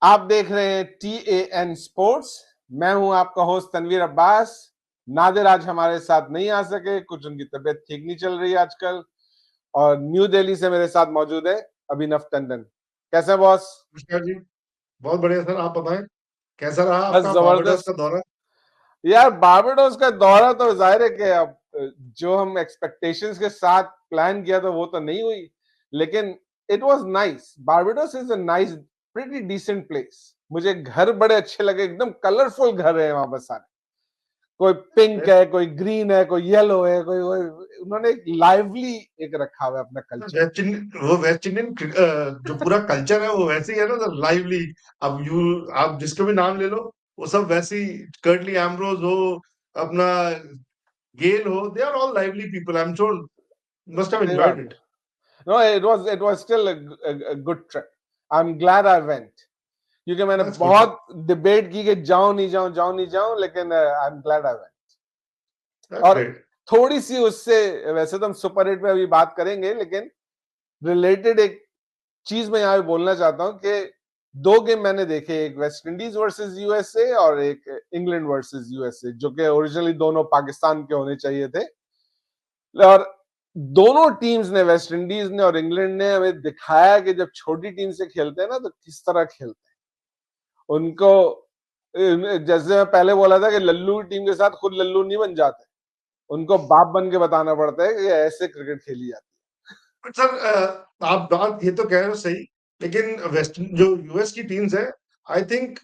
आप देख रहे हैं TAN स्पोर्ट्स। मैं हूं आपका होस्ट तनवीर अब्बास। नादिर आज हमारे साथ नहीं आ सके, कुछ उनकी तबीयत ठीक नहीं चल रही है आजकल। और न्यू दिल्ली से मेरे साथ मौजूद है अभिनव टंडन। कैसे हैं बॉस? नमस्कार जी। बहुत बढ़िया सर, आप बताएं कैसा रहा बस आपका बारबाडोस जबरदस्त। का दौरा। यार बारबाडोस का दौरा तो जाहिर है कि अब जो हम एक्सपेक्टेशंस के साथ प्लान किया था वो तो नहीं हुई, लेकिन it was nice. Barbados is a nice, pretty decent place. मुझे घर बड़े अच्छे लगे, एकदम कलरफुल घर है वहां पर सारे। कोई पिंक है, कोई ग्रीन है, कोई येलो है, कोई उन्होंने एक लाइवली एक रखा हुआ है अपना कल्चर। वेस्ट इंडियन जो पूरा कल्चर है वो वैसे ही है ना सर, लाइवली। अब आप जिसको भी नाम ले लो, वो सब वैसे ही। कर्टली एम्ब्रोज हो, अपना गेल हो, they are all lively people. I am sure must have सही एंजॉयड बात है। It. No, it was still a good trip. I am glad I went, क्योंकि मैंने दैट्स गुड सर। बहुत डिबेट की कि जाऊं नहीं जाऊं, जाऊं नहीं जाऊं, लेकिन I am glad I went. That's और ग्रेट। थोड़ी सी उससे, वैसे तो हम सुपर हिट पे अभी बात करेंगे, लेकिन रिलेटेड एक चीज मैं यहाँ पे बोलना चाहता हूँ कि दो गेम मैंने देखे, एक वेस्ट इंडीज वर्सेस यूएसए और एक इंग्लैंड वर्सेस यूएसए, जो कि ओरिजिनली दोनों पाकिस्तान के होने चाहिए थे। और दोनों टीम्स ने, वेस्ट इंडीज ने और इंग्लैंड ने, हमें दिखाया कि जब छोटी टीम से खेलते हैं ना तो किस तरह खेलते हैं उनको। जैसे मैं पहले बोला था कि लल्लू टीम के साथ खुद लल्लू नहीं बन जाते, उनको बाप बन के बताना पड़ता है कि ऐसे क्रिकेट खेली जाती बट सर, आप बात ये तो कह रहे हो सही, लेकिन वेस्ट जो यूएस की टीम्स है, आई थिंक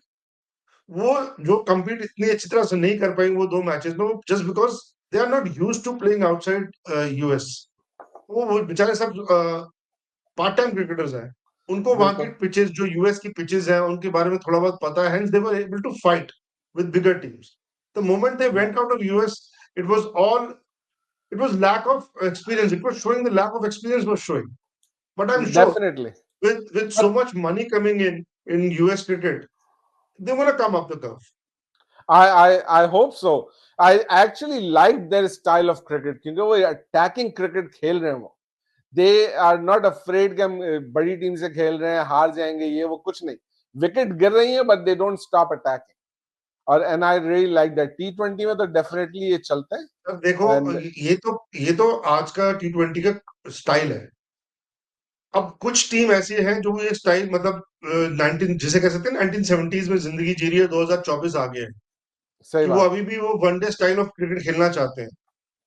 वो जो compete इतनी अच्छी तरह से नहीं कर पाई वो दो मैचेस में, just because they are not use to playing outside US. वो बेचारे सब पार्ट टाइम क्रिकेटर्स हैं। उनको है। वहां की बिल्कुल। पिचेस, जो यूएस की पिचेस हैं, उनके बारे में थोड़ा बहुत पता है, hence they were able to fight with bigger teams. The moment they went out of US, it was all, it was lack of experience. It was showing, the lack of experience was showing. But I'm sure definitely. with so much money coming in US cricket, they want to come up the curve. I hope so. I actually like their style of cricket, क्योंकि वो attacking cricket खेल रहे हैं वो। दे are not afraid कि हम बड़ी team से खेल रहे हैं, हार जाएंगे, ये वो कुछ नहीं। विकेट गिर रही है but they don't stop attacking. और and I really like that. T20 में तो डेफिनेटली ये चलता है। अब देखो, एंड ये तो आज का T20 का स्टाइल है। अब कुछ टीम ऐसी है जो ये स्टाइल, मतलब 19, जिसे कह सकते हैं 1970s में जिंदगी जी रही है, 2024 आ गया है, सही कि वो बात। अभी भी वो वनडे स्टाइल ऑफ क्रिकेट खेलना चाहते हैं।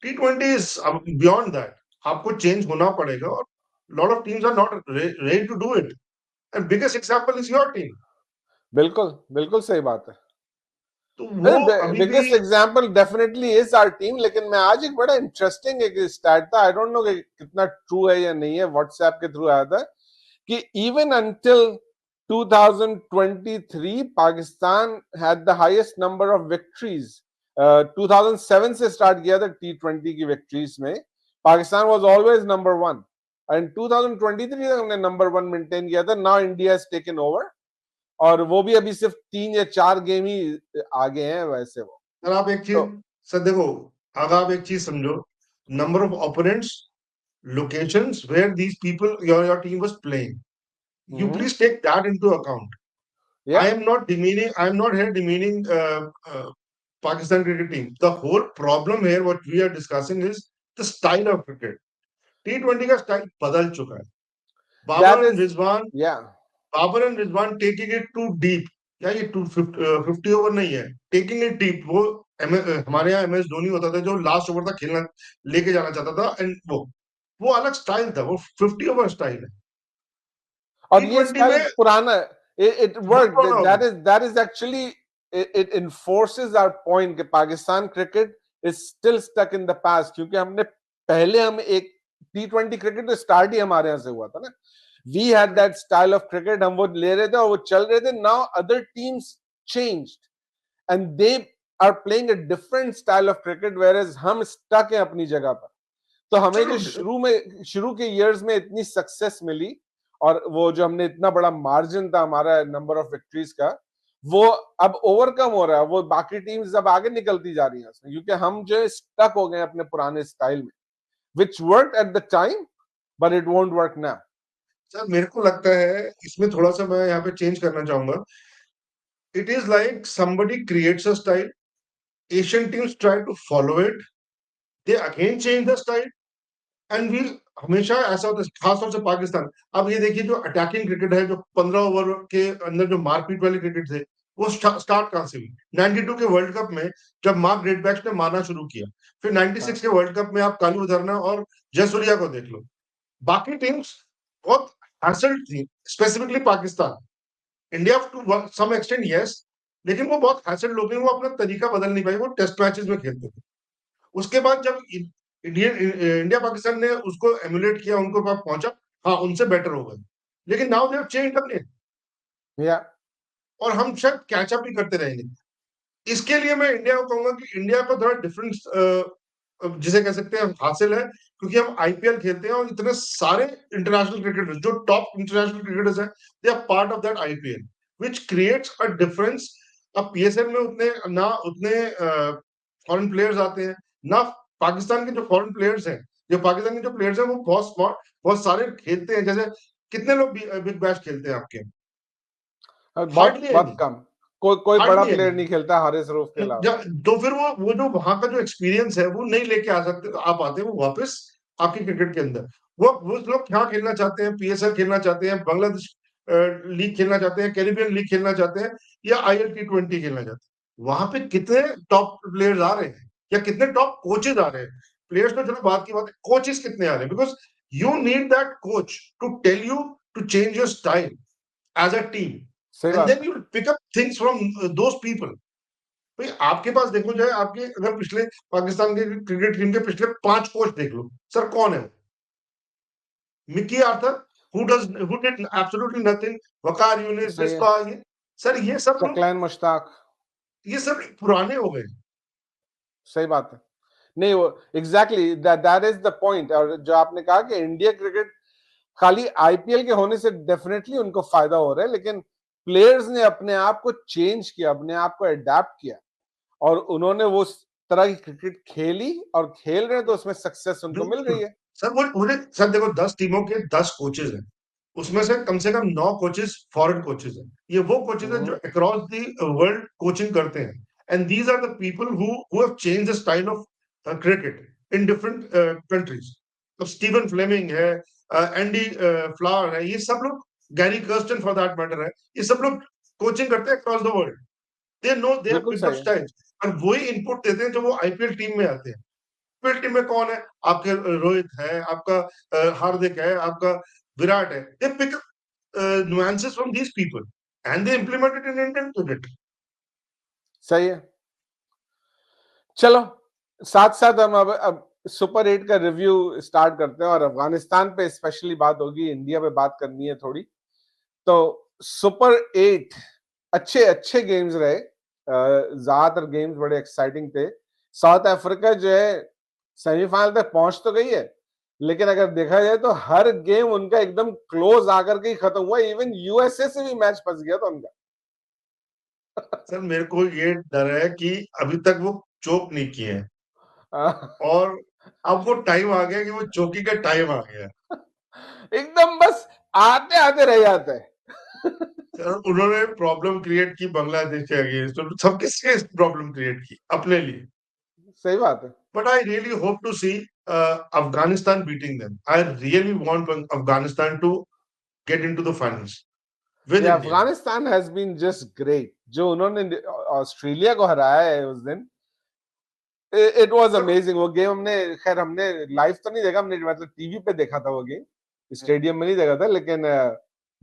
T20 is beyond that. आपको चेंज होना पड़ेगा, और lot of teams are not ready to do it. And biggest example is your team. बिल्कुल बिल्कुल सही बात है। तो वो अभी भी। Biggest example definitely is our team. लेकिन मैं आज एक बड़ा इंटरेस्टिंग एक स्टैट था, आई डोंट नो कि कितना ट्रू है या नहीं है, व्हाट्सएप के थ्रू आया था कि even until 2023 Pakistan had the highest number of victories. 2007 से स्टार्ट किया था T20 की विक्ट्रीज में, Pakistan was always number one. And 2023 तक हमने नंबर वन मेंटेन किया था। Now India has taken over, और वो भी अभी सिर्फ 3 या 4 गेम ही आगे हैं वैसे वो। सर आप एक चीज, तो सर देखो, अगर आप एक चीज समझो, number of opponents, locations where these people, your team was playing, you please take that into account. या I am not here demeaning Pakistan cricket team. The whole problem here, what we are discussing, is the style of cricket. T20 का style बदल चुका है। That Babar and is Rizwan, या taking it to deep. क्या ये 250 over नहीं है, taking it deep. वो हमारे यहाँ MS धोनी होता था, जो लास्ट ओवर तक खेलना, लेके जाना चाहता था, एंड वो अलग स्टाइल था, वो 50 ओवर स्टाइल है। और ये T20 स्टाइल में पुराना है। It no work. No no. That is actually, it enforces our point कि Pakistan cricket is still stuck in the past, क्योंकि हमने पहले हम एक T20 क्रिकेट तो स्टार्ट ही हमारे यहाँ से हुआ था ना। We had that style of cricket, हम वो ले रहे थे और वो चल रहे थे। Now other teams changed and they are playing a different style of cricket, whereas हम स्टक हैं अपनी जगह पर। तो हमें जो चलो, शुरू के इयर्स में इतनी सक्सेस मिली, और वो जो हमने इतना बड़ा मार्जिन था हमारा नंबर ऑफ विक्ट्रीज का, वो अब ओवरकम हो रहा है। वो बाकी टीम्स अब आगे निकलती जा रही हैं उसमें, क्योंकि हम जो है स्टक हो गए अपने पुराने स्टाइल में, which work at the time but it won't work now. Sir मेरे को लगता है इसमें थोड़ा सा मैं यहाँ पे चेंज करना चाहूंगा। it is like somebody creates a style, Asian teams try to follow it, they again change the style, and we हमेशा ऐसा होता है, खासतौर से पाकिस्तान। अब ये देखिए जो अटैकिंग क्रिकेट है, जो 15 ओवर के अंदर जो मारपीट वाली क्रिकेट थे, वो स्टार्ट कहां से हुई? 92 के वर्ल्ड कप में, जब मार्क ग्रेटबैक्स ने मारना शुरू किया। फिर 96 के वर्ल्ड कप में आप कालू धरना और जयसूर्या को देख लो। बाकी टीम्स बहुत हैसल्ड थी, specifically Pakistan. India to some extent yes, लेकिन वो बहुत हैसल्ड लोग हैं, वो अपना तरीका बदल नहीं पाए, वो टेस्ट मैचेस में खेलते थे। उसके बाद जब इंडिया पाकिस्तान ने उसको एमुलेट किया, उनको पास पहुंचा, हाँ उनसे बेटर हो गए, लेकिन now they have changed again, या और हम शायद कैचअप ही करते रहेंगे। इसके लिए मैं इंडिया को कहूंगा कि इंडिया को थोड़ा डिफरेंस, जिसे कह सकते हैं, हासिल है, क्योंकि हम आईपीएल खेलते हैं और इतने सारे इंटरनेशनल क्रिकेटर्स, जो टॉप इंटरनेशनल क्रिकेटर्स हैं, they are part of that IPL, which creates a difference. अब पीएसएल में उतने फॉरेन प्लेयर्स आते हैं ना। पाकिस्तान के जो फॉरेन प्लेयर्स हैं, जो पाकिस्तान के जो प्लेयर्स हैं, वो बहुत स्मार्ट, बहुत सारे खेलते हैं। जैसे कितने लोग बिग बैश खेलते हैं आपके? बहुत हार्डली बहुत एनी, कम, कोई बड़ा हार्डली प्लेयर एनी। नहीं खेलता हारिस रऊफ के अलावा। तो फिर वो जो वहां का जो एक्सपीरियंस है, वो नहीं लेके आ पाते वो वापस आपके क्रिकेट के अंदर। वो लोग क्या खेलना चाहते हैं? पीएसएल खेलना चाहते हैं, बांग्लादेश लीग खेलना चाहते हैं, कैरिबियन लीग खेलना चाहते हैं, या आईएल T20 खेलना चाहते हैं। वहां पे कितने टॉप प्लेयर्स आ रहे हैं, या कितने टॉप कोचेज आ रहे हैं? प्लेयर्स तो चलो बात की बात है, कोचेज कितने आ रहे हैं? Because you need that coach to tell you to change your style as a team, सही एंड बात देन है। You pick up things from those people. भाई आपके पास देखो जाए, आपके अगर पिछले पाकिस्तान के क्रिकेट टीम के पिछले 5 कोच देख लो, सर कौन है? Mickey Arthur, who did absolutely nothing, Waqar Younis, सही है। बिस्वा, ये सर, ये सब लोग, चकलैन मुश्ताक। ये सब पुराने हो गए। सही बात है। नहीं, वो exactly that is the point. और जो आपने कहा कि इंडिया क्रिकेट खाली आईपीएल के होने से डेफिनेटली उनको फायदा हो रहा है, लेकिन प्लेयर्स ने अपने आप को चेंज किया, अपने आप को अडेप्ट किया, और उन्होंने वो तरह की क्रिकेट खेली और खेल रहे हैं, तो उसमें सक्सेस उनको मिल बिल्कुल रही है। सर, वो मुझे सर देखो, 10 टीमों के 10 कोचेज हैं, उसमें से कम 9 कोचेज फॉरेन कोचेज हैं। ये वो कोचेज हैं जो अक्रॉस द वर्ल्ड कोचिंग करते हैं, and these are the people who have changed the style of cricket in different countries. तो स्टीवन फ्लेमिंग है, एंडी फ्लावर है, ये सब लोग, Gary Kirsten for that matter है, ये सब लोग कोचिंग करते हैं across the world. They know, they have बिल्कुल पिक्ड अप सही है। स्टाइल्स, और वही इनपुट देते हैं जो वो आईपीएल टीम में आते हैं। आईपीएल टीम में कौन है? आपके रोहित है, आपका हार्दिक है, आपका विराट है। They pick nuances from these people and they implement it in Indian cricket. सही है। चलो, साथ साथ हम अब सुपर 8 का रिव्यू स्टार्ट करते हैं, और अफगानिस्तान पे स्पेशली बात होगी, इंडिया पे बात करनी है थोड़ी। तो सुपर 8 अच्छे अच्छे गेम्स रहे, ज्यादातर गेम्स बड़े एक्साइटिंग थे। साउथ अफ्रीका जो है सेमीफाइनल तक पहुंच तो गई है, लेकिन अगर देखा जाए तो हर गेम उनका एकदम क्लोज आकर के ही खत्म हुआ। इवन यूएसए से भी मैच फंस गया था उनका। सर मेरे को ये डर है कि अभी तक वो चोक नहीं किए हैं, और अब वो टाइम आ गया कि वो चौकी का टाइम आ गया। एकदम बस आते आते रह जाते हैं। सर उन्होंने प्रॉब्लम क्रिएट की बांग्लादेश के अगेंस्ट, सब किसके प्रॉब्लम क्रिएट की? अपने लिए। सही बात है। But I really hope to see Afghanistan beating them. I really want Afghanistan to get into the finals with ये India. Afghanistan has been just great, जो उन्होंने ऑस्ट्रेलिया को हराया है उस दिन। It was sir amazing. वो गेम हमने, खैर हमने लाइव तो नहीं देखा, हमने मतलब टीवी पे देखा था वो गेम, स्टेडियम में नहीं देखा था, लेकिन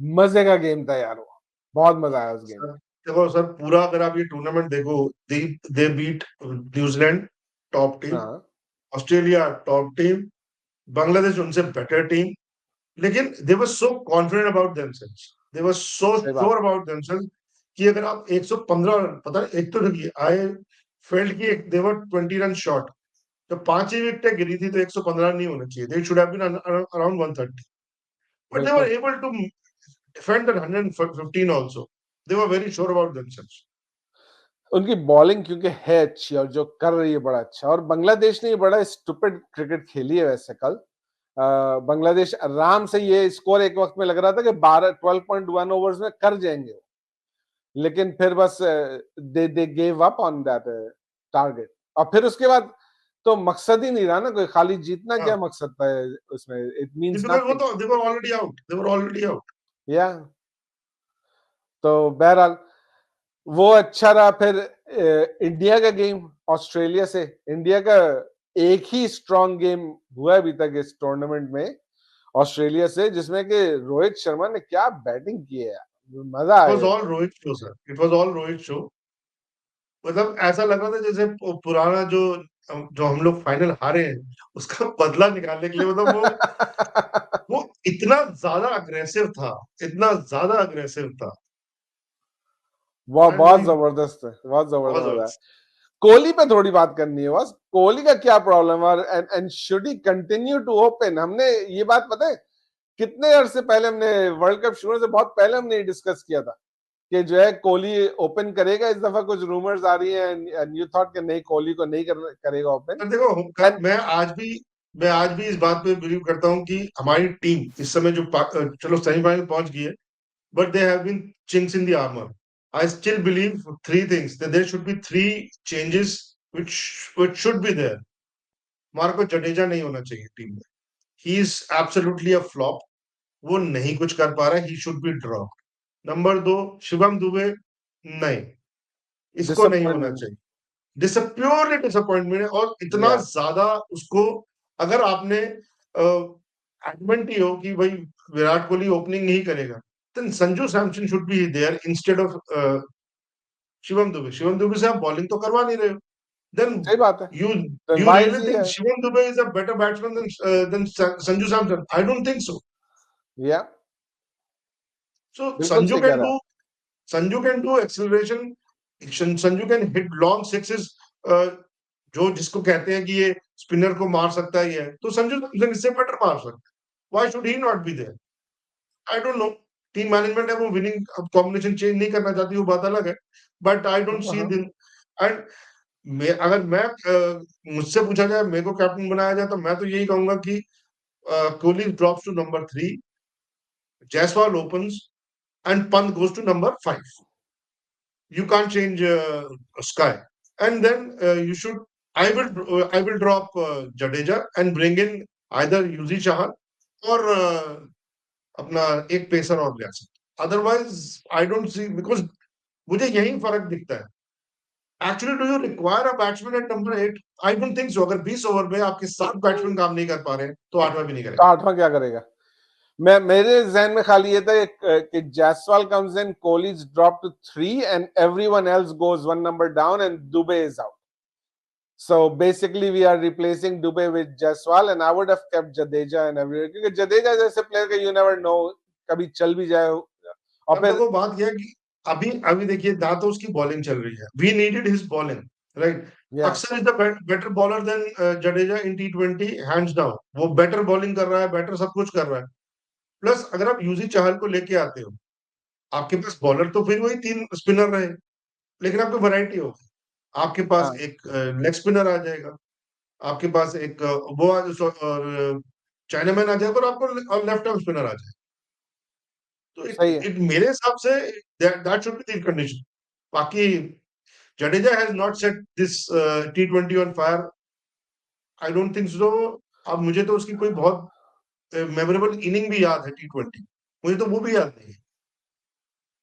मजे का गेम था यार वो। बहुत मजा आया उस गेम सर में। देखो सर, पूरा अगर आप ये टूर्नामेंट देखो, they beat New Zealand, top team, हाँ, ऑस्ट्रेलिया टॉप टीम, बांग्लादेश उनसे बेटर टीम, लेकिन they were so confident about themselves, they were so सही श्योर बात है। अबाउट देमसेल्व्स कि अगर आप 115 रन, पता है, एक तो देखिए, आई फेल्ट कि दे वर 20 रन शॉर्ट। जब 5 ही विकेटें गिरी थी तो 115 नहीं होना चाहिए, they should have been around 130, but they were बिल्कुल। Able to defend that 115 also. They were very sure about themselves. उनकी बॉलिंग क्योंकि है अच्छी, और जो कर रही है बड़ा अच्छा। और बांग्लादेश ने बड़ा स्टूपिड क्रिकेट खेली है वैसे कल। बांग्लादेश आराम से ये स्कोर एक वक्त में लग रहा था कि 12 12.1 ओवर्स में कर जाएंगे, लेकिन फिर बस they gave up on that target, और फिर उसके बाद तो मकसद ही नहीं रहा ना कोई, खाली जीतना क्या हाँ, मकसद था उसमें, इट मींस बिकॉज़ वो नथिंग। तो they were already out, they were already out. या तो बहरहाल वो अच्छा रहा। फिर इंडिया का गेम ऑस्ट्रेलिया से, इंडिया का एक ही स्ट्रॉन्ग गेम हुआ अभी तक इस टूर्नामेंट में ऑस्ट्रेलिया से, जिसमें कि रोहित शर्मा ने क्या बैटिंग की है यार, मजा इट आ वाज़ गया। All Rohit show sir, it was all Rohit show. मतलब ऐसा लग रहा था जैसे पुराना जो जो हम लोग फाइनल हारे हैं, उसका बदला निकालने के लिए, मतलब वो इतना ज़्यादा अग्रेसिव था, इतना ज़्यादा अग्रेसिव था। वो एंड बहुत वही जबरदस्त है, बहुत बहुत जबरदस्त मजा है। ज़बरदस्त। कोहली पे थोड़ी बात करनी है बस, कोहली का क्या प्रॉब्लम है, and should he continue to open. हमने ये बात पता है कितने अरसे पहले, हमने वर्ल्ड कप शुरू से बहुत पहले हमने डिस्कस किया था कि जो है कोहली ओपन करेगा इस दफा, कुछ रूमर्स आ रही हैं, एंड यू थॉट कि नहीं, कोहली को नहीं करेगा ओपन। पर देखो एंड मैं आज भी इस बात पे बिलीव करता हूँ कि हमारी टीम इस समय जो चलो सेमीफाइनल पहुंच गई है, but they have been chinks in the armor. I still believe three things, that there should be three changes which should be there. Marco Jadeja नहीं होना चाहिए टीम में। He is absolutely a flop. वो नहीं कुछ कर पा रहा है, he should be drop. Number दो, शिवम दुबे नहीं, इसको नहीं होना डिसअपॉइंटमेंट। चाहिए। प्योरली डिसअपॉइंटमेंट है, और इतना या ज्यादा उसको, अगर आपने एडमेंट ही हो कि भाई विराट कोहली ओपनिंग नहीं करेगा, then Sanju Samson should be there instead of Shivam Dube. Shivam Dube से आप बॉलिंग तो करवा नहीं रहे हो, देन सही बात है, यू तो you wise really he think है। Shivam Dube is a better batsman than Sanju Samson? I don't think so. Yeah so बिल्कुल सही कह रहा है। Sanju can do acceleration, Sanju can hit long sixes, जो जिसको कहते हैं कि ये स्पिनर को मार सकता है, ये तो संजू सैमसन इससे बेटर मार सकता है। Why should he not be there? I don't know. Team management है, वो विनिंग कॉम्बिनेशन चेंज नहीं करना चाहती, वो बात अलग है, बट आई डोंट सी हाँ, दिन। एंड अगर मुझसे पूछा जाए, मेरे को कैप्टन बनाया जाए, तो मैं तो यही कहूंगा कि Kohli drops to number 3, Jaiswal opens, and Pant goes to number 5. You can't change Sky. And then you should. I will drop Jadeja and bring in either Yuzi Chahal or अपना एक पेसर और ले सकते। Otherwise I don't see, because मुझे यही फर्क दिखता है। Actually do you require a batsman at number 8? I don't think so. अगर 20 ओवर में आपके 7 बैट्समैन काम नहीं कर पा रहे हैं, तो 8वां भी नहीं तो करेगा। आठवां क्या करेगा? मैं, मेरे जहन में खाली ये था कि Jaiswal comes in, Kohli is drop to 3 and everyone else goes one number down and Dube is out. So basically we are replacing Dubey with Jaiswal, and I would have kept Jadeja and everywhere, क्योंकि जडेजा जैसे player का you never know, कभी चल भी जाए। और अब फिर देखो बात यह है कि अभी अभी देखिए, ना तो उसकी बॉलिंग चल रही है, we needed his bowling, right. या Axar is the better bowler than Jadeja in T20, hands down. वो बेटर बॉलिंग कर रहा है, बेटर सब कुछ कर रहा है। प्लस अगर आप यूजी चाहल को लेके आते हो, आपके पास बॉलर तो फिर वही 3 स्पिनर रहे, लेकिन आपको वैरायटी होगी। आपके पास हाँ एक लेग स्पिनर आ जाएगा, आपके पास एक और चाइनामैन आ जाएगा, और आपको लेफ्ट आर्म स्पिनर आ जाएगा। तो सही है। इट मेरे हिसाब से that should be the condition. बाकी Jadeja has not set this T20 on fire, I don't think so. अब मुझे तो उसकी कोई बहुत मेमोरेबल इनिंग भी याद है T20, मुझे तो वो भी याद नहीं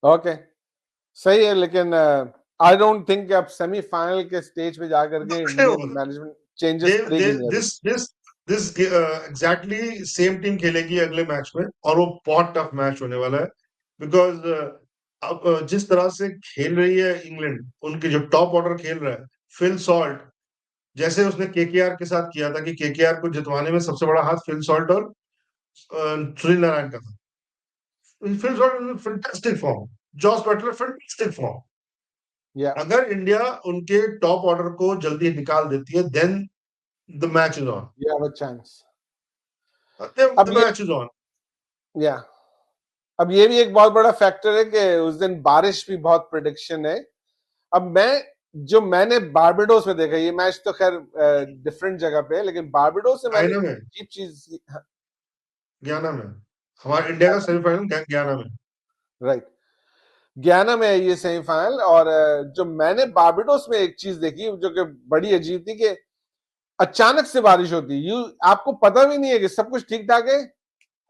ओके, सही है, लेकिन आई डोंट थिंक कि अब सेमीफाइनल के स्टेज पे जाकर के इंडियन है। मैनेजमेंट चेंजेस करेगी नहीं अभी। दिस एग्जैक्टली सेम टीम खेलेगी अगले मैच में, और वो बहुत टफ मैच होने वाला है, बिकॉज अब जिस तरह से खेल रही है इंग्लैंड, उनके जो टॉप ऑर्डर खेल रहा है, फिल सॉल्ट, जैसे उसने केकेआर के साथ किया था, कि केकेआर को जितवाने में सबसे बड़ा हाथ फिल सॉल्ट और सुनील नारायण का था। Phil Salt fantastic form, Jos Buttler fantastic form. या अगर इंडिया उनके टॉप ऑर्डर को जल्दी निकाल देती है, then the match is on. You have a chance. The अब ये, match is on. या अब ये भी एक बहुत बड़ा फैक्टर है कि उस दिन बारिश भी बहुत प्रिडिक्शन है। अब मैंने बारबाडोस में देखा, ये मैच तो खैर डिफरेंट जगह पे है, लेकिन बारबाडोस से मैंने गायना में, अजीब चीज। ज्ञाना में, हमारे इंडिया का सेमीफाइनल ज्ञाना में। राइट, गयाना में है ये सेमीफाइनल। और जो मैंने बारबाडोस में एक चीज देखी जो कि बड़ी अजीब थी कि अचानक से बारिश होती, आपको पता भी नहीं है कि सब कुछ ठीक ठाक है,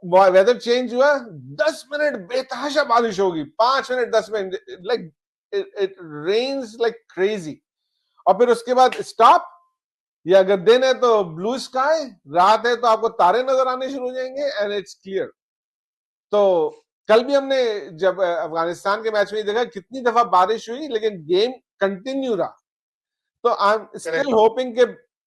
वेदर चेंज हुआ, 10 मिनट बेतहाशा बारिश होगी, 5 minute 10 minute, like it rains like crazy, और फिर उसके बाद स्टॉप। या अगर दिन है तो ब्लू स्काई, रात है तो आपको तारे नजर आने शुरू हो जाएंगे एंड इट्स क्लियर। तो कल भी हमने जब अफगानिस्तान के मैच में देखा कितनी दफा बारिश हुई लेकिन गेम कंटिन्यू रहा। तो I am still correct. Hopping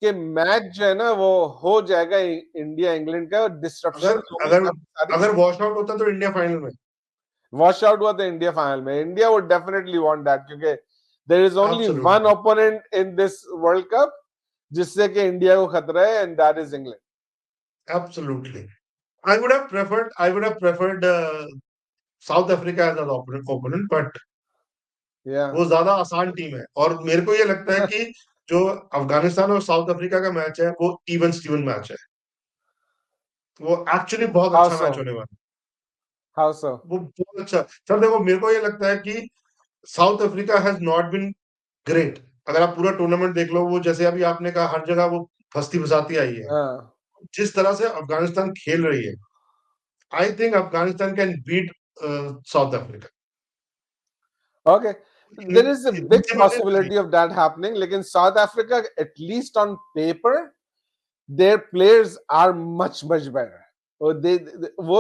के मैच जो है ना वो हो जाएगा इंडिया इंग्लैंड का, डिस्ट्रप्शन अगर होगी अगर काफी सारी। अगर वॉश आउट होता तो इंडिया फाइनल में। वॉश आउट हुआ तो इंडिया फाइनल में, India would definitely want that, क्योंकि there is only one absolutely, opponent in this world cup जिससे कि इंडिया को खतरा है, and that is England. Absolutely. I would have preferred South Africa as an opponent, but या वो ज्यादा आसान टीम है और मेरे को ये लगता है कि जो अफगानिस्तान और साउथ अफ्रीका का मैच है वो इवन स्टीवन मैच है। वो एक्चुअली बहुत हाउ अच्छा सो, मैच होने वाला है। How so? वो बहुत अच्छा। सर देखो, मेरे को ये लगता है कि South Africa has not been great. अगर आप पूरा टूर्नामेंट देख लो, वो जैसे अभी आपने कहा हर जगह वो फंसती फसाती आई है। हाँ, जिस तरह से अफगानिस्तान खेल रही है, I think Afghanistan can beat South Africa. okay. There is a big Invincibility possibility of that happening. Lekin South Africa, at least on paper, their players are much better. और वो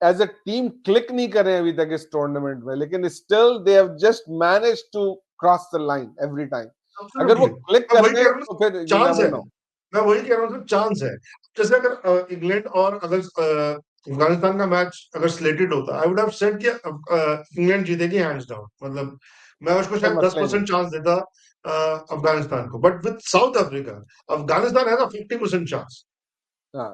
as a team click नहीं कर रहे हैं अभी तक इस tournament में, लेकिन still they have just managed to cross the line every time. अगर वो एब्सोल्युटली। क्लिक मैं कर वही गए कह रहा हूँ, तो फिर you चांस never है। know. मैं वही कह रहा हूँ, चांस है। जैसे अगर इंग्लैंड और अगर अफगानिस्तान का मैच अगर स्लेटेड होता, आई वुड हैव सेड कि इंग्लैंड जीतेगी हैंड्स डाउन। मतलब मैं उसको कोई शायद दस मसला ही नहीं। परसेंट चांस देता अफगानिस्तान को, but with South Africa, Afghanistan has a 50% chance. हाँ,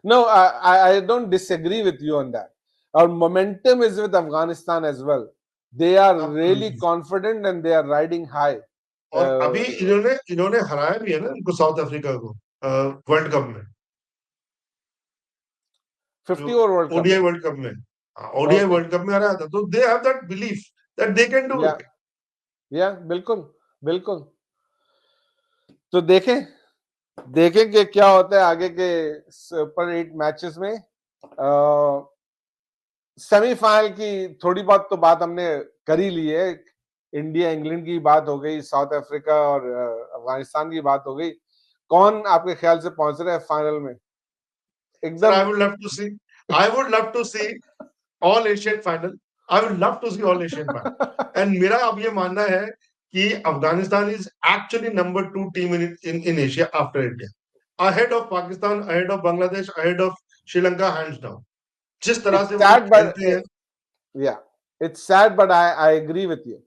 no, I don't disagree with you on that. Our momentum is with Afghanistan as well. They are really absolutely. confident and they are riding high. और अभी Uh, इन्होंने इन्होंने हराया भी है ना इनको, साउथ अफ्रीका को वर्ल्ड कप में, जो 50 ओवर वर्ल्ड कप ओडीआई में। वर्ल्ड कप में। ओडीआई ओके, वर्ल्ड कप में हराया था, तो they have that belief that they can do या इट। या बिल्कुल, बिल्कुल। तो देखें, देखें कि क्या होता है आगे के सुपर 8 मैचेस में। सेमीफाइनल की थोड़ी बहुत तो बात हमने कर ही ली है। इंडिया इंग्लैंड की बात हो गई, साउथ अफ्रीका और अफगानिस्तान की बात हो गई। कौन आपके ख्याल से पहुंच रहा है फाइनल में सर एकदम? I would love to see all Asian final. I would love to see all Asian final. And मेरा अब ये मानना है कि Afghanistan is actually number 2 team in Asia after India, ahead of Pakistan, ahead of Bangladesh, ahead of Sri Lanka, hands down. जिस तरह It's से वो लोग sad, but खेलते हैं। yeah, it's sad, but I agree with you.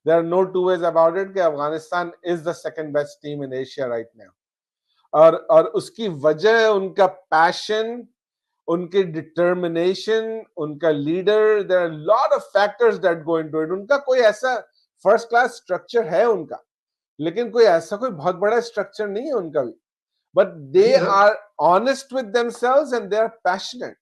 There are no two ways about it कि Afghanistan is the second best team in Asia right now. और उसकी वजह उनका पैशन, उनकी डिटर्मिनेशन, उनका leader, there are lot of factors that go into it. उनका कोई ऐसा फर्स्ट क्लास स्ट्रक्चर है उनका, लेकिन कोई ऐसा कोई बहुत बड़ा स्ट्रक्चर नहीं है उनका भी। बट दे नहीं sir. Are honest with themselves and they are passionate,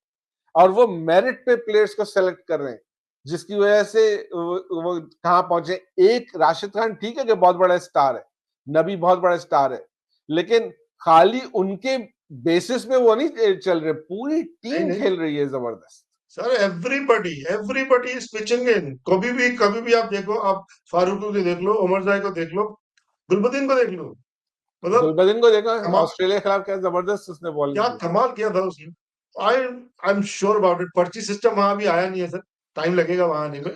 और वो मेरिट पे प्लेयर्स को सेलेक्ट कर रहे हैं, जिसकी वजह से वो कहां पहुंचे। एक राशिद खान ठीक है कि बहुत बड़ा स्टार है, नबी बहुत बड़ा स्टार है, लेकिन खाली उनके बेसिस पे वो नहीं चल रहे, पूरी नहीं टीम नहीं खेल रही है जबरदस्त। Sir, everybody everybody is pitching इन। कभी भी आप देखो, आप फारूक को देख लो, उमर जाय को देख लो, गुलबदीन को देख लो। मतलब गुलबदीन को देखा कमाल, ऑस्ट्रेलिया के खिलाफ क्या जबरदस्त उसने बॉलिंग क्या की। कमाल किया था उसने। आई एम श्योर अबाउट इट। पर्ची सिस्टम वहां भी आया नहीं है सर, टाइम लगेगा वहां आने में।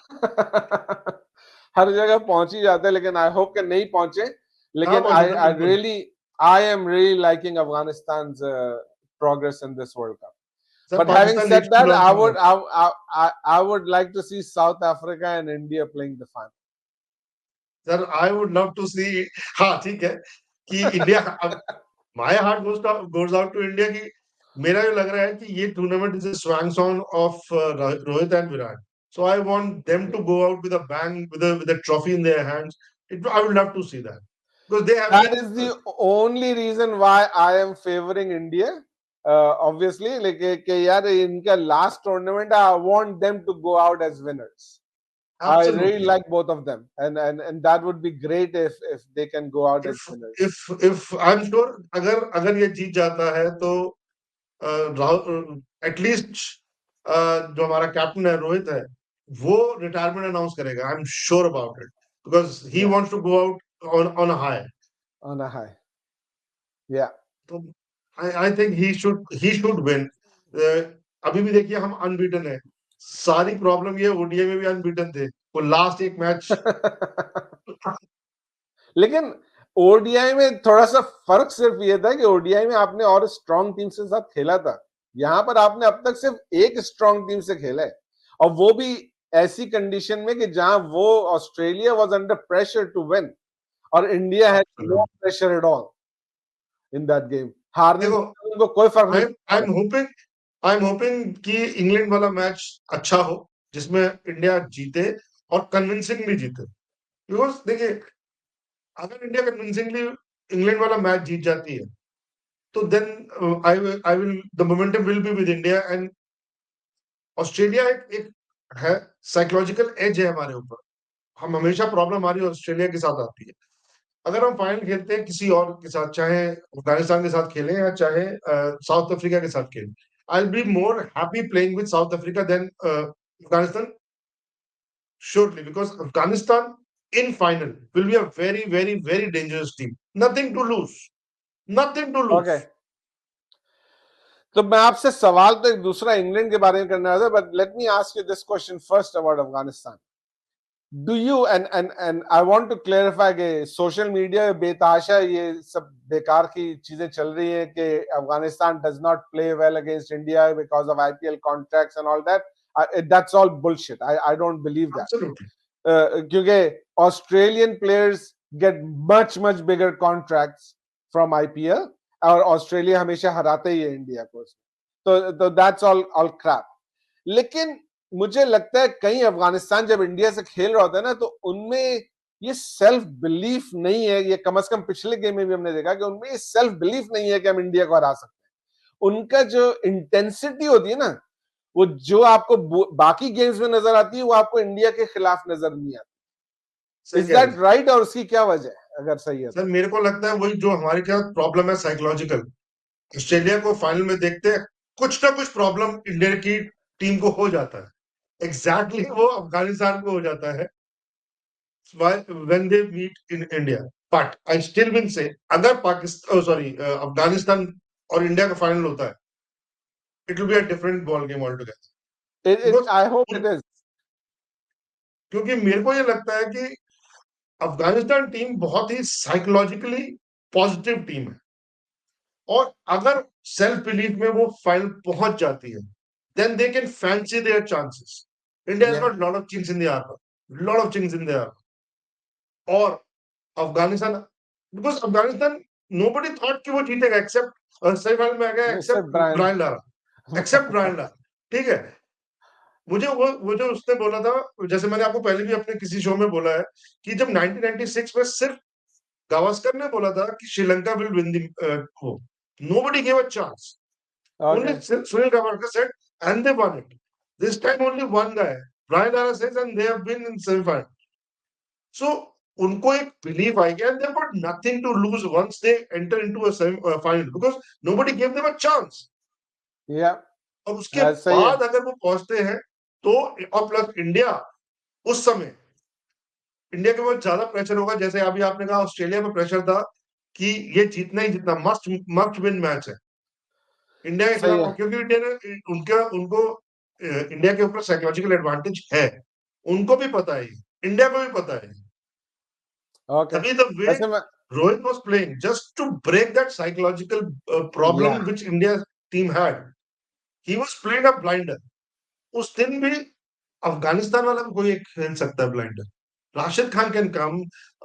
हर जगह पहुंच ही जाते हैं, लेकिन आई होप कि नहीं पहुंचे। कहाँ लेकिन पहुंचे आई सर, आई बिल्कुल। Really I am really liking Afghanistan progress in this World Cup. Sir But having Pakistan said needs to that, learn I so would much. I would like to see South Africa and India playing the final. Sir I would love to see. हाँ ठीक है कि India, अब my heart goes out to India की। मेरा ये लग रहा है कि ये tournament is a swan song of Rohit and Virat. So I want them to go out with a bang, with a trophy in their hands. It I would love to see that because they have That been. is the only reason why I am favoring India. Obviously, like कि यार इनका last tournament, I want them to go out as winners. I really Absolutely. like both of them, and that would be great if they can go out as winners. If I'm sure अगर ये जीत जाता है तो at least जो हमारा captain है रोहित है वो रिटायरमेंट अनाउंस करेगा. I am sure about it because he Yeah, wants to go out on a high. on a high. Yeah. तो I think he should win. अभी भी देखिए हम अनबीटन है. सारी प्रॉब्लम ये ओडीआई में भी अनबीटन थे. वो लास्ट एक मैच लेकिन ओडीआई में थोड़ा सा फर्क सिर्फ ये था कि ओडीआई में आपने और स्ट्रॉन्ग टीम से साथ खेला था. यहां पर आपने अब तक सिर्फ एक स्ट्रॉन्ग टीम से खेला है, और वो भी ऐसी कंडीशन में कि जहां वो Australia was under pressure to win और India had no pressure at all in that game. हारने देखो में उनको कोई फर्क नहीं. आई एम होपिंग कि इंग्लैंड वाला मैच अच्छा हो जिसमें इंडिया जीते और कन्विंसिंग भी जीते. बिकॉज देखिए अगर इंडिया कन्विंसिंगली इंग्लैंड वाला मैच जीत जाती है तो then I will the momentum will be with India. And Australia एक है साइकोलॉजिकल एज है हमारे ऊपर. हम हमेशा प्रॉब्लम हमारी ऑस्ट्रेलिया के साथ आती है. अगर हम फाइनल खेलते हैं किसी और के साथ, चाहे अफगानिस्तान के साथ खेलें या चाहे साउथ अफ्रीका के साथ खेलें, I will be more happy playing with South Africa then Afghanistan surely, because Afghanistan in final will be a very, very, very dangerous team. Nothing to lose. Nothing to lose. Okay. तो मैं आपसे सवाल तो एक दूसरा इंग्लैंड के बारे में करना था, but let me ask you this question first about Afghanistan. Do you and I want to clarify कि सोशल मीडिया बेताशा ये सब बेकार की चीजें चल रही है कि Afghanistan does not play well against India because of IPL contracts and all that. That's all bullshit. I don't believe that. Absolutely. क्योंकि Australian players get much bigger contracts from IPL और ऑस्ट्रेलिया हमेशा हराते ही है इंडिया को. तो that's all Krebs. लेकिन मुझे लगता है कहीं अफगानिस्तान जब इंडिया से खेल रहा होता है ना तो उनमें ये सेल्फ बिलीफ नहीं है. ये कम से कम पिछले गेम में भी हमने देखा कि उनमें ये सेल्फ बिलीफ नहीं है कि हम इंडिया को हरा सकते हैं. उनका जो इंटेंसिटी होती है ना, वो जो आपको बाकी गेम्स में नजर आती है वो आपको इंडिया के खिलाफ नजर नहीं आती. Is that right? और उसकी क्या वजह है अगर सही है? सर मेरे को लगता है वही जो हमारे क्या प्रॉब्लम है साइकोलॉजिकल. ऑस्ट्रेलिया को फाइनल में देखते हैं कुछ ना कुछ प्रॉब्लम इंडिया की टीम को हो जाता है. एग्जैक्टली वो अफगानिस्तान को हो जाता है when they meet in India. But I still will say अगर अफगानिस्तान और इंडिया का फाइनल होता है it will be a different ball game altogether. I hope it is. क्योंकि मेरे को ये लगता है कि अफगानिस्तान टीम बहुत ही साइकोलॉजिकली पॉजिटिव टीम है और अगर सेल्फ बिलीफ में वो फाइनल पहुंच जाती है then they can fancy their chances. India has got a lot of chinks in the armor. Lot of chinks in the armor. और Afghanistan because Afghanistan nobody thought कि वो जीतेगा एक्सेप्ट सेमीफाइनल में आ गया एक्सेप्ट ब्रायन लारा. ठीक है. मुझे वो जो उसने बोला था, जैसे मैंने आपको पहले भी अपने किसी शो में बोला है कि जब 1996 में सिर्फ गावस्कर ने बोला था कि Sri Lanka will win the nobody gave a chance. Only Sunil Gavaskar said and they won it. This time only one guy, Brian Lara says, and they have been in semi-final. So उनको एक belief आई गया and they've got nothing to lose once they enter into a final because nobody gave them a chance. Yeah. और उसके बाद अगर वो पहुंचते हैं तो और प्लस इंडिया उस समय इंडिया के ऊपर ज्यादा प्रेशर होगा. जैसे अभी आपने कहा ऑस्ट्रेलिया में प्रेशर था कि ये जीतना ही जीतना मस्ट विन मैच है इंडिया के खिलाफ क्योंकि इंडिया ने उनको इंडिया के ऊपर साइकोलॉजिकल एडवांटेज है. उनको भी पता है, इंडिया को भी पता है. तभी the way Rohit was playing just to break that psychological problem which India team had. He was playing a blinder. उस दिन भी अफगानिस्तान वाला भी कोई खेल सकता है blinder. Rashid Khan can come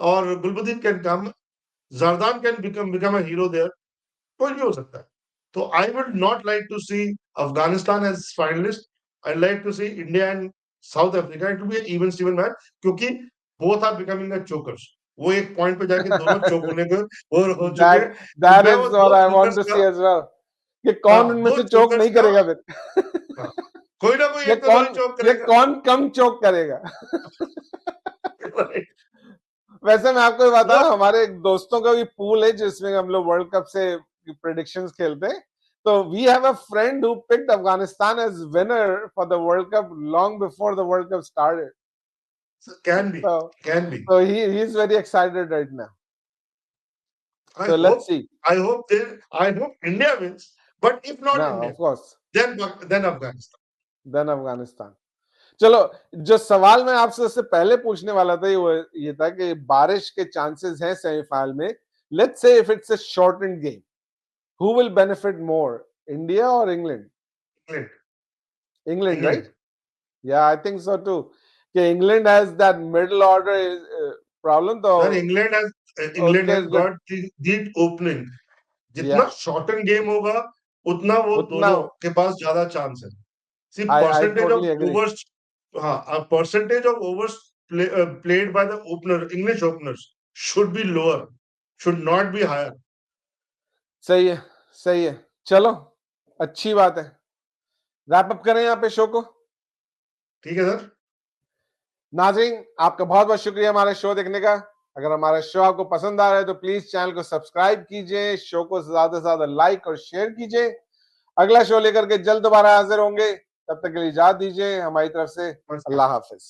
और Gulbadin can come, Zadran can become a hero there. कोई भी हो सकता है. तो I would not like to see Afghanistan as finalist. I like to see India and South Africa. It will be even steven match क्योंकि both are becoming a chokers. वो एक point पे जाके दोनों चोक होने को और हो चुके. That is what I want to see as well कि कौन उनमें से चोक नहीं करेगा फिर. कोई ना कोई ये एक तो कौन नहीं चौक ये करेगा। कौन कम चौक करेगा। वैसे मैं आपको वो बताऊं, हमारे एक दोस्तों का भी पूल है जिसमें हम लोग वर्ल्ड कप से प्रेडिक्शंस खेलते हैं। तो we have a friend who picked Afghanistan as winner for the World Cup long before the World Cup started. Can be, So, can be. so he is very excited right now. I So let's hope, see. I hope India wins, but if not No, India, of course. then Afghanistan. Then Afghanistan. चलो, जो सवाल मैं आपसे उससे पहले पूछने वाला था ये था कि बारिश के चांसेस हैं सेमीफाइनल में। Let's say if it's a shortened game, who will benefit more, India और England? England, England, England. Right? Yeah, I think so too. कि England has that middle order problem, तो Sir, England उनके has जो, got the opening. जितना yeah, shorten game होगा उतना वो उतना दोनों के पास ज्यादा चांस है। See I percentage totally of agree. Overs, हाँ, percentage of overs played by the opener, English openers should be lower, should not be higher. सही है, सही है। चलो, अच्छी बात है। रैप अप करें यहाँ पे शो को। ठीक है सर। नाज़रीन, आपका बहुत बहुत शुक्रिया हमारा शो देखने का। अगर हमारा शो आपको पसंद आ रहा है तो प्लीज चैनल को सब्सक्राइब कीजिए, शो को ज्यादा से ज्यादा लाइक और शेयर कीजिए। अगला शो लेकर के जल्द दोबारा हाजिर होंगे, तब तक के लिए इजाजत दीजिए। हमारी तरफ से नमस्कार। अल्लाह हाफिज।